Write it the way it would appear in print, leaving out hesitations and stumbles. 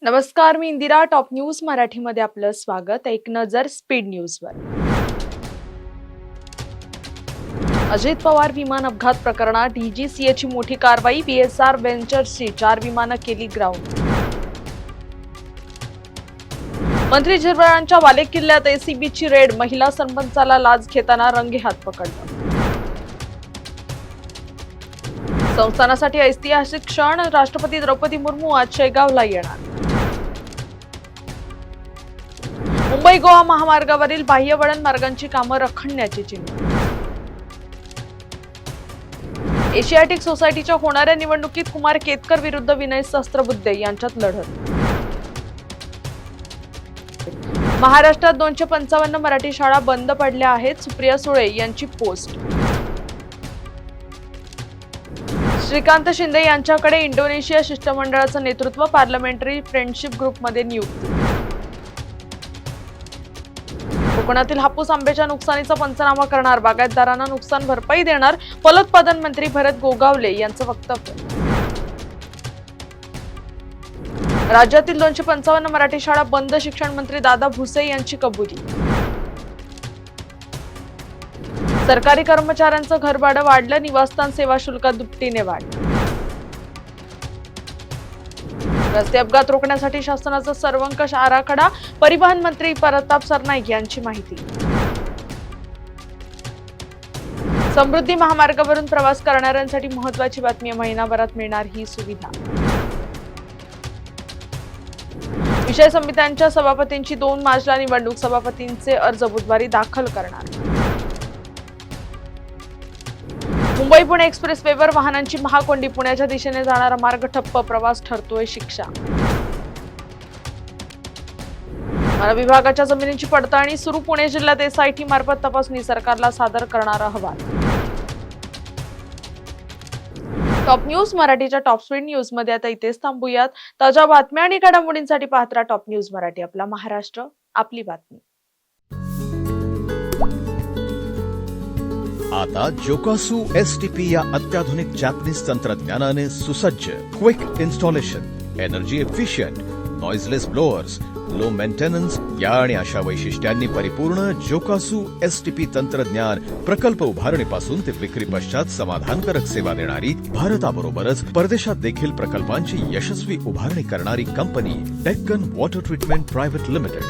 नमस्कार, मी Indira. Top news मराठीमध्ये आपलं स्वागत. एक नजर स्पीड न्यूजवर. अजित पवार विमान अपघात प्रकरणात डीजीसीएची मोठी कारवाई. बीएसआर व्हेंचर्सची 4 विमानं केली ग्राउंड. मंत्री झिरवळांच्या वाले किल्ल्यात एसीबीची रेड. महिला सरपंचाला लाच घेताना रंगेहात पकडलं. संस्थानासाठी ऐतिहासिक क्षण. राष्ट्रपती द्रौपदी मुर्मू आज शेगावला येणार. मुंबई गोवा महामार्गावरील बाह्य वळण मार्गांची कामं रखडण्याची चिन्ह. एशियाटिक सोसायटीच्या होणाऱ्या निवडणुकीत कुमार केतकर विरुद्ध विनय सहस्त्रबुद्धे यांच्यात लढत. महाराष्ट्रात 255 मराठी शाळा बंद पडल्या आहेत. सुप्रिया सुळे यांची पोस्ट. श्रीकांत शिंदे यांच्याकडे इंडोनेशिया शिष्टमंडळाचं नेतृत्व. पार्लमेंटरी फ्रेंडशिप ग्रुपमध्ये नियुक्ती. कोकणातील हापूस आंब्याच्या नुकसानीचा पंचनामा करणार. बागायतदारांना नुकसान भरपाई देणार. फलोत्पादन मंत्री भरत गोगावले यांचं वक्तव्य. राज्यातील 255 मराठी शाळा बंद. शिक्षण मंत्री दादा भुसे यांची कबुली. सरकारी कर्मचाऱ्यांचं घरभाडं वाढलं. निवासस्थान सेवा शुल्कात दुपटीने वाढ. रस्ते अपघात रोखण्यासाठी शासनाचा सर्वंकष आराखडा. परिवहन मंत्री प्रताप सरनाईक यांची माहिती. समृद्धी महामार्गावरून प्रवास करणाऱ्यांसाठी महत्त्वाची बातमी. महिनाभरात मिळणार ही सुविधा. विषय समित्यांच्या सभापतींची 2 मार्चला निवडणूक. सभापतींचे अर्ज बुधवारी दाखल करणार. मुंबई पुणे एक्सप्रेसवेवर वाहनांची महाकोंडी. पुण्याच्या दिशेने जाणारा मार्ग ठप्प. प्रवास ठरतोय शिक्षा. वन विभागाच्या जमिनीची पडताळणी सुरू. पुणे जिल्ह्यात एसआयटी मार्फत तपासणी. सरकारला सादर करणार अहवाल. टॉप न्यूज मराठीच्या टॉप स्पीड न्यूज मध्ये आता इथेच थांबूयात. ताज्या बातम्या आणि घडामोडींसाठी पाहत राहा टॉप न्यूज मराठी. आपला महाराष्ट्र, आपली बातमी. आता जोकासू एसटीपी या अत्याधुनिक जॅपनीज तंत्रज्ञानाने सुसज्ज, quick installation, energy efficient, noiseless blowers, low maintenance या आणि अशा वैशिष्ट्यांनी परिपूर्ण जोकासू एसटीपी तंत्रज्ञान प्रकल्प उभारणीपासून ते विक्री पश्चात समाधानकारक सेवा देणारी, भारताबरोबरच परदेशात देखील प्रकल्पांची यशस्वी उभारणी करणारी company Deccan water treatment private limited.